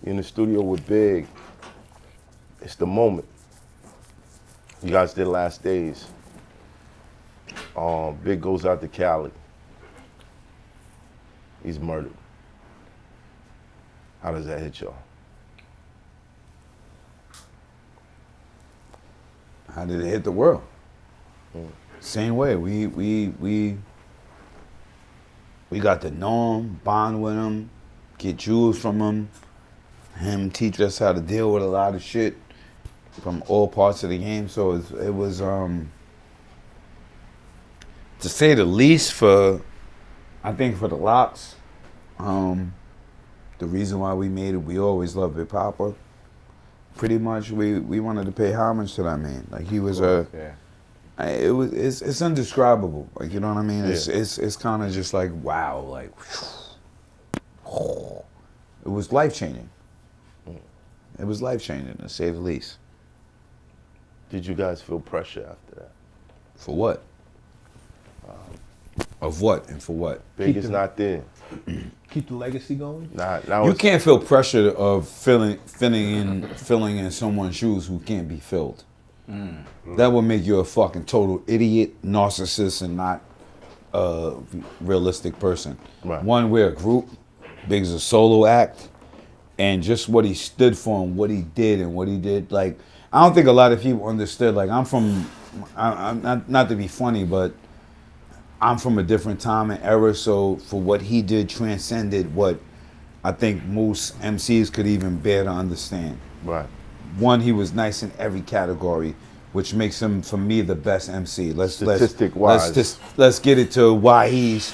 You're in the studio with Big. It's the moment. You guys did Last Days. Big goes out to Cali. He's murdered. How does that hit y'all? How did it hit the world? Same way. We got to know him, bond with him, get jewels from him. Him teach us how to deal with a lot of shit from all parts of the game. So it was to say the least, I think for the Locks, the reason why we made it, we always loved Big Papa. Pretty much, we wanted to pay homage to that man. Like he was it's indescribable. Like, you know what I mean? Yeah. It's kind of just like, wow, like it was life changing. It was life changing, to say the least. Did you guys feel pressure after that? For what? Of what and for what? Big is not there. Keep the legacy going. Now You can't feel pressure of filling in someone's shoes who can't be filled. That would make you a fucking total idiot, narcissist, and not a realistic person. Right. One, we're a group. Big's a solo act, and just what he stood for and what he did and what he did. Like, I don't think a lot of people understood. Like, I'm not to be funny, but I'm from a different time and era. So for what he did, transcended what I think most MCs could even bear to understand. Right. One, he was nice in every category, which makes him, for me, the best MC. Let's get it to why he's,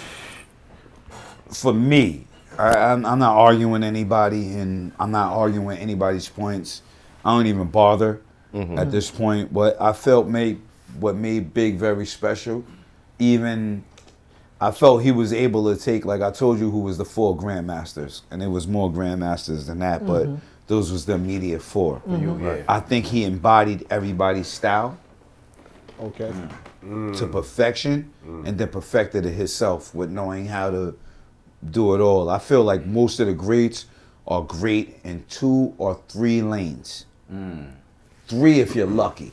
for me. I'm not arguing anybody, and I'm not arguing anybody's points. I don't even bother at this point. What I felt what made Big very special, even I felt he was able to take, like I told you, who was the 4 grandmasters, and there was more grandmasters than that, but those was the immediate 4. I think he embodied everybody's style. Okay. To perfection, and then perfected it himself with knowing how to do it all. I feel like most of the greats are great in 2 or 3 lanes. 3 if you're lucky.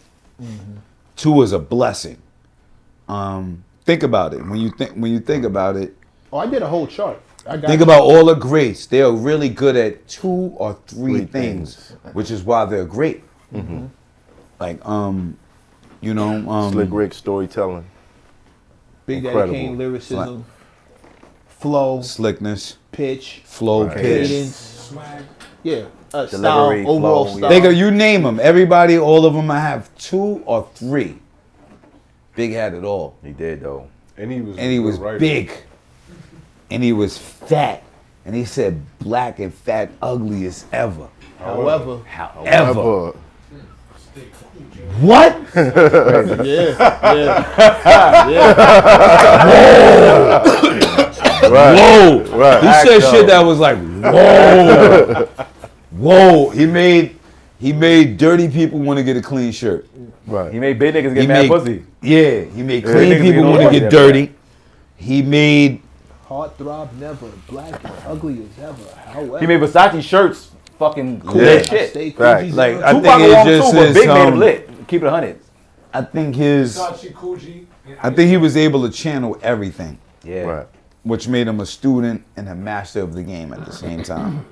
2 is a blessing. Think about it. When you think about it. Oh, I did a whole chart. Think about all the greats. They are really good at 2 or 3 things, which is why they're great. Like you know, Slick Rick storytelling. Big Daddy Kane lyricism, flow, slickness, pitch, flow, pitch, cadence, swag. Yeah, Delivery, style, overall flow, style. They go, you name them. Everybody, all of them, I have 2 or 3. Big had it all. He did though. And he was big. And he was fat. And he said black and fat ugly as ever. However. What? Yeah. Whoa. Right. He said shit that was like, whoa. Whoa. He made dirty people want to get a clean shirt. Right. He made big niggas get mad pussy. Yeah, he made clean niggas people be want to loyal. get dirty. He made Heartthrob never, black and ugly as ever. However. He made Versace shirts fucking cool Yeah. as shit. Stay Right. Coogie's like, on. I Tupac think it along just too, but is Big made him lit. Keep it 100. I think his Versace, Coogee, I think he was able to channel everything, Yeah. Right. which made him a student and a master of the game at the same time.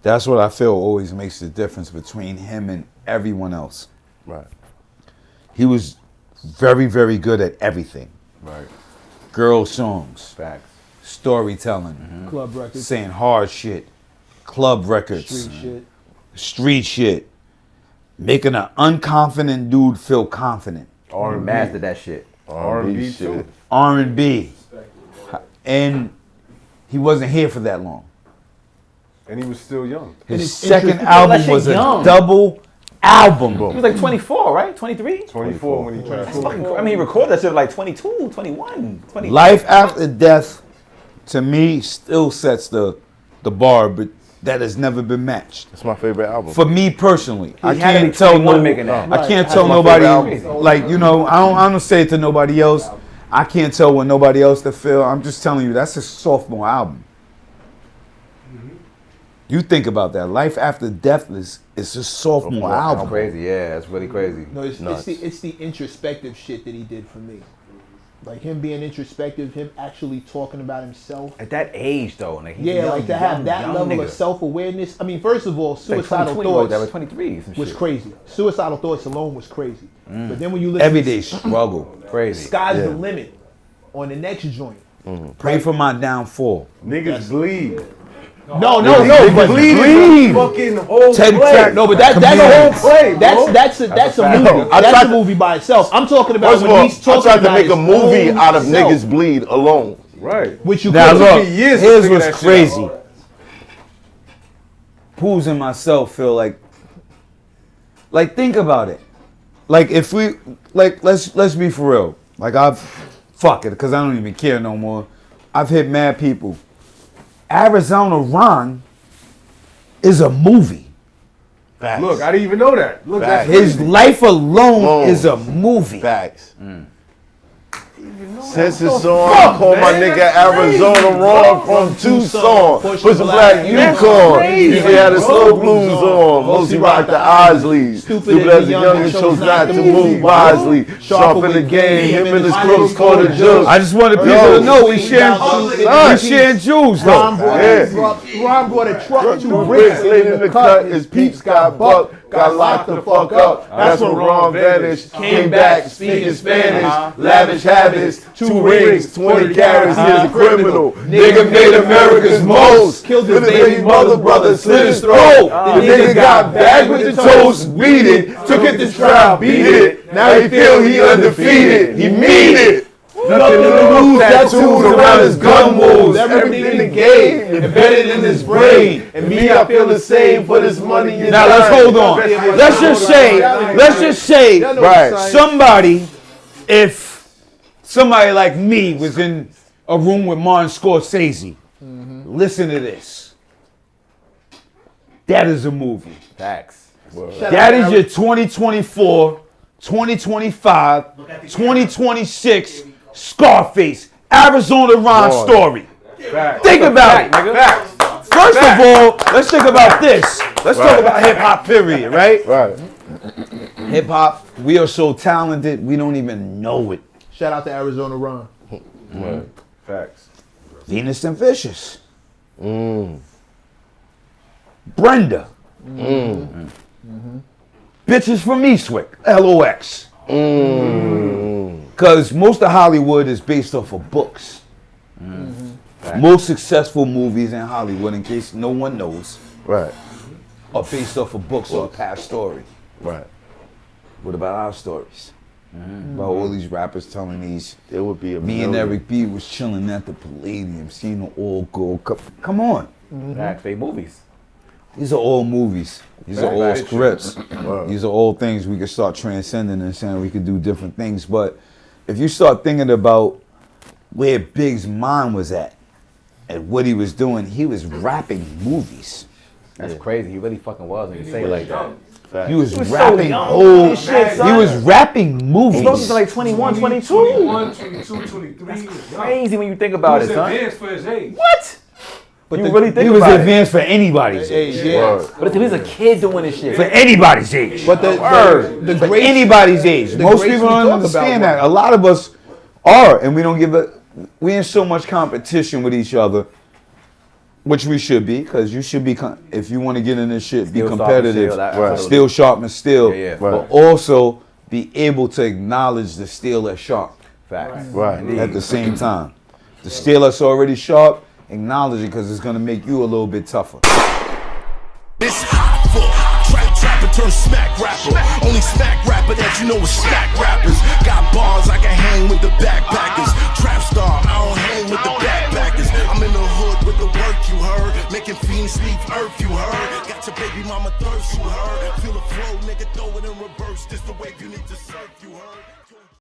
That's what I feel always makes the difference between him and everyone else. Right. He was very, very good at everything. Right. Girl songs, Facts. storytelling, Club records, saying hard shit, club records, street shit, making an unconfident dude feel confident. R&B. Mastered that shit. R&B shit. R&B. And he wasn't here for that long. and he was still young. His second album shit was a young. double album. He was like 24, right? 23? 24 when he transformed. I mean, he recorded that shit like 22, 21, 20. Life After Death, to me, still sets the bar, but that has never been matched. That's my favorite album. For me personally, I had to be can't tell 21 making that. I can't That's tell my nobody, favorite album. like, you know, I don't say it to nobody else. I can't tell what nobody else to feel. I'm just telling you, that's his sophomore album. You think about that. Life After Death is his sophomore album. Crazy, yeah, it's really crazy. No, it's the introspective shit that he did for me. Like him being introspective, him actually talking about himself. At that age, though, like he's Yeah, young, like to have that young level nigga. of self-awareness. I mean, first of all, Like suicidal 20, thoughts that was 23. Some was shit. crazy. Suicidal thoughts alone was crazy. But then when you listen Everyday to struggle. Crazy. Sky's the Limit on the next joint. Pray for my downfall. Niggas bleed. No, Niggas bleed. Fucking whole Ted play. Crack- No, but that's Comedians. a whole play. That's a movie. I That's tried a movie by itself. I'm talking about First of when all, he's I talking tried to about make a his movie own out of self, niggas bleed alone. Right. which you Now could. look, took me years to here's figure what's that shit crazy. out. Pools and myself feel like think about it. Like if we let's be for real. Like fuck it, because I don't even care no more. I've hit mad people. Arizona Ron is a movie. Facts. Look, I didn't even know that. Look, that's Facts. His crazy. life alone Alone. is a movie. Facts. Since the song, I call my nigga Arizona Ron from Tucson. Push a black Yukon. Usually had the slow blues on. Mostly rock the Isleys. Stupid as a youngin' chose not to move wisely. Sharp in the game, him and his close caught a judge. I just wanted people to know we sharing Jews Ron though. brought a truck, 2 Bricks bricks laid in the cut, his peeps got bucked. Got locked the fuck up. That's when Ron vanished. Came back speaking Spanish. Lavish habits. 2 rings, 20 carats. He's a criminal. Nigga made America's most. Killed his baby mother, brother, slit his throat. The nigga got bagged with the toast, beat it. Took it to trial, beat it. Now he feel he undefeated. He mean it. Nothing to lose, tattoos around his gun moves. Everything in the game, embedded in his brain. And me, I feel the same for this money. Now let's hold on. Let's just say, Right. somebody, if somebody like me was in a room with Martin Scorsese, listen to this. That is a movie. Facts. That is your 2024, 2025, 2026 Scarface, Arizona Ron story. Think about it. Facts. First of all, let's think about this. Let's talk about hip hop, period, right? Right. Hip hop, we are so talented, we don't even know it. Shout out to Arizona Ron. Facts. Venus and Vicious. Brenda. Bitches from Eastwick, LOX. Because most of Hollywood is based off of books. Most successful movies in Hollywood, in case no one knows, Right. are based off of books or a past story. Right. What about our stories? About all these rappers telling these. It would be a Me and million. Eric B was chilling at the Palladium, seeing the all gold cup. Come on. Facts. They movies. These are all movies. These are all Right. scripts. These are all things we could start transcending and saying we could do different things. But if you start thinking about where Big's mind was at and what he was doing, he was rapping movies. That's crazy. He really fucking was when you say it like that. Facts. He was so rapping young. whole. This shit, He son. was rapping movies. Those are like 21, 22. 21, 22, 23. Crazy when you think about it, son. Advanced for his age. What? But you really think He was about it. advanced for anybody's age. Word. But if he was a kid doing this shit. For anybody's age. But the For greats, anybody's age. Most greats people we don't talk understand about, that. A lot of us are, and we don't give a. We're in so much competition with each other, which we should be, because you should be. If you want to get in this shit, be Still sharp and competitive. steel, that- Right. absolutely. Still sharp and still. Yeah, yeah. Right. But also be able to acknowledge the steel that's sharp Facts. Right. at the same time. The steel that's already sharp, acknowledge it because it's going to make you a little bit tougher. It's Hoffa, trapper turn smack rapper. Only smack rapper that you know is smack rappers. Got bars, I can hang with the backpackers. Trap star, I don't hang with the backpackers. I'm in the hood with the work you heard. Making fiends leave earth you heard. Got your baby mama thirst you heard. Feel the flow, nigga, throw it in reverse. This the wave you need to surf you heard.